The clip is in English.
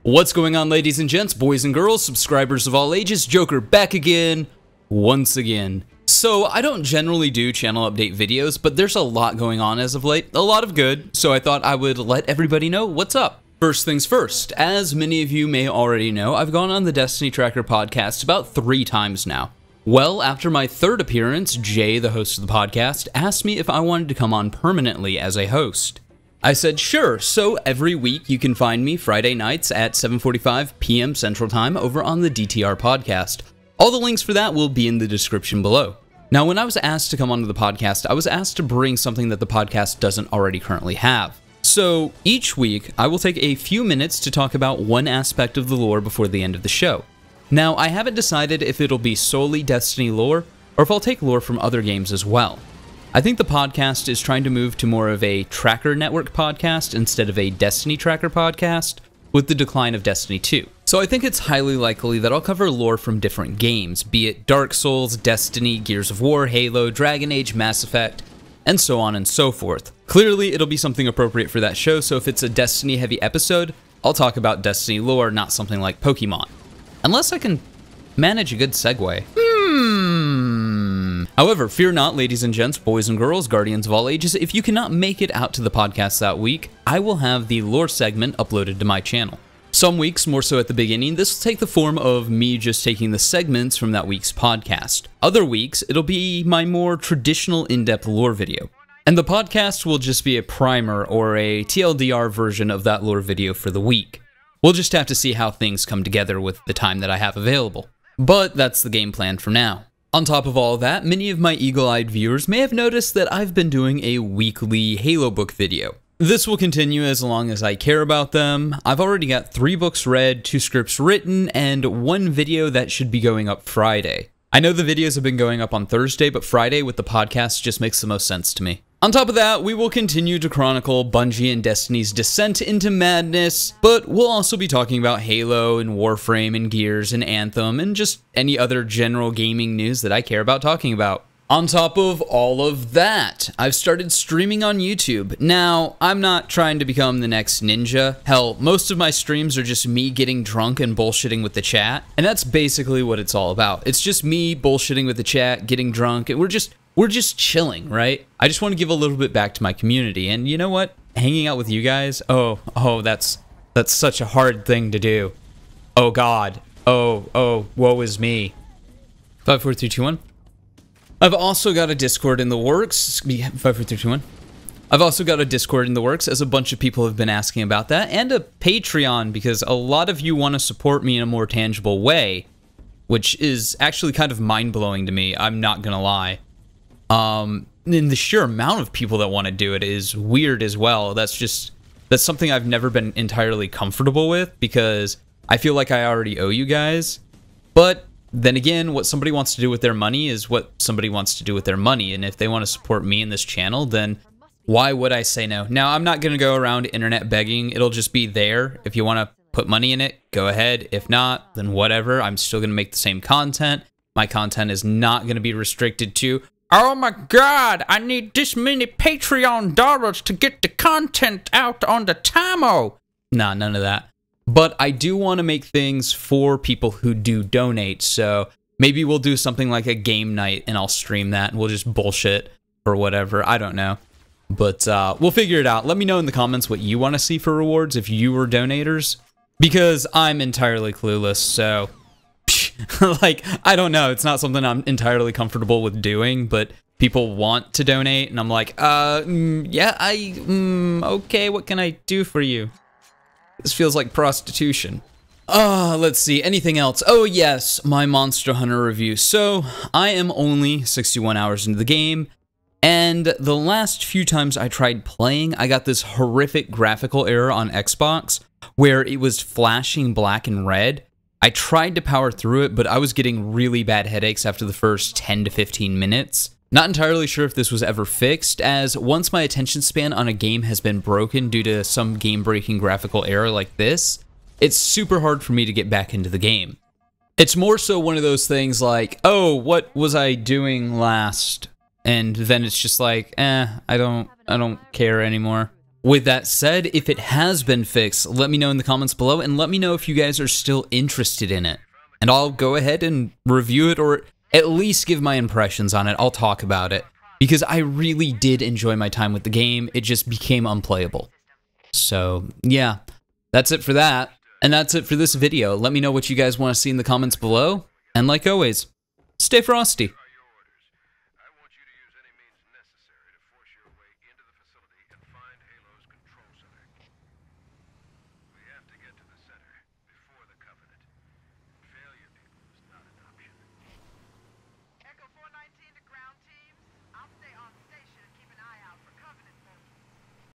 What's going on, ladies and gents, boys and girls, subscribers of all ages? Joker back again, once again. So, I don't generally do channel update videos, but there's a lot going on as of late, a lot of good, so I thought I would let everybody know what's up. First things first, as many of you may already know, I've gone on the Destiny Tracker podcast about 3 times now. Well, after my 3rd appearance, Jay, the host of the podcast, asked me if I wanted to come on permanently as a host. I said sure, so every week you can find me Friday nights at 7:45 p.m. Central Time over on the DTR podcast. All the links for that will be in the description below. Now, when I was asked to come onto the podcast, I was asked to bring something that the podcast doesn't already currently have. So, each week, I will take a few minutes to talk about one aspect of the lore before the end of the show. Now, I haven't decided if it'll be solely Destiny lore, or if I'll take lore from other games as well. I think the podcast is trying to move to more of a Tracker Network podcast instead of a Destiny Tracker podcast, with the decline of Destiny 2. So I think it's highly likely that I'll cover lore from different games, be it Dark Souls, Destiny, Gears of War, Halo, Dragon Age, Mass Effect, and so on and so forth. Clearly, it'll be something appropriate for that show, so if it's a Destiny-heavy episode, I'll talk about Destiny lore, not something like Pokemon. Unless I can manage a good segue. However, fear not, ladies and gents, boys and girls, guardians of all ages, if you cannot make it out to the podcast that week, I will have the lore segment uploaded to my channel. Some weeks, more so at the beginning, this will take the form of me just taking the segments from that week's podcast. Other weeks, it'll be my more traditional in-depth lore video. And the podcast will just be a primer or a TLDR version of that lore video for the week. We'll just have to see how things come together with the time that I have available. But that's the game plan for now. On top of all that, many of my eagle-eyed viewers may have noticed that I've been doing a weekly Halo book video. This will continue as long as I care about them. I've already got 3 books read, 2 scripts written, and 1 video that should be going up Friday. I know the videos have been going up on Thursday, but Friday with the podcast just makes the most sense to me. On top of that, we will continue to chronicle Bungie and Destiny's descent into madness, but we'll also be talking about Halo and Warframe and Gears and Anthem and just any other general gaming news that I care about talking about. On top of all of that, I've started streaming on YouTube. Now, I'm not trying to become the next Ninja. Hell, most of my streams are just me getting drunk and bullshitting with the chat, and that's basically what it's all about. It's just me bullshitting with the chat, getting drunk, and we're just chilling, right? I just want to give a little bit back to my community, and you know what? Hanging out with you guys, that's such a hard thing to do. Oh God. Oh, woe is me. 5, 4, 3, 2, 1. I've also got a Discord in the works. 5, 4, 3, 2, 1. I've also got a Discord in the works, as a bunch of people have been asking about that, and a Patreon, because a lot of you want to support me in a more tangible way, which is actually kind of mind-blowing to me, I'm not gonna lie. And the sheer amount of people that want to do it is weird as well. That's something I've never been entirely comfortable with, because I feel like I already owe you guys. But then again, what somebody wants to do with their money is what somebody wants to do with their money, and if they want to support me in this channel, then why would I say no? Now, I'm not going to go around internet begging. It'll just be there. If you want to put money in it, go ahead. If not, then whatever. I'm still going to make the same content. My content is not going to be restricted to, oh my God, I need this many Patreon dollars to get the content out on the Tamo. Nah, none of that. But I do want to make things for people who do donate, so maybe we'll do something like a game night and I'll stream that and we'll just bullshit or whatever. I don't know. But we'll figure it out. Let me know in the comments what you want to see for rewards if you were donators, because I'm entirely clueless, so like, I don't know. It's not something I'm entirely comfortable with doing, but people want to donate, and I'm like, yeah, okay, what can I do for you? This feels like prostitution. Let's see, anything else? Oh yes, my Monster Hunter review. So, I am only 61 hours into the game, and the last few times I tried playing, I got this horrific graphical error on Xbox, where it was flashing black and red. I tried to power through it, but I was getting really bad headaches after the first 10 to 15 minutes. Not entirely sure if this was ever fixed, as once my attention span on a game has been broken due to some game-breaking graphical error like this, it's super hard for me to get back into the game. It's more so one of those things like, oh, what was I doing last? And then it's just like, I don't care anymore. With that said, if it has been fixed, let me know in the comments below, and let me know if you guys are still interested in it. And I'll go ahead and review it, or at least give my impressions on it. I'll talk about it, because I really did enjoy my time with the game. It just became unplayable. So, yeah, that's it for that. And that's it for this video. Let me know what you guys want to see in the comments below. And like always, stay frosty.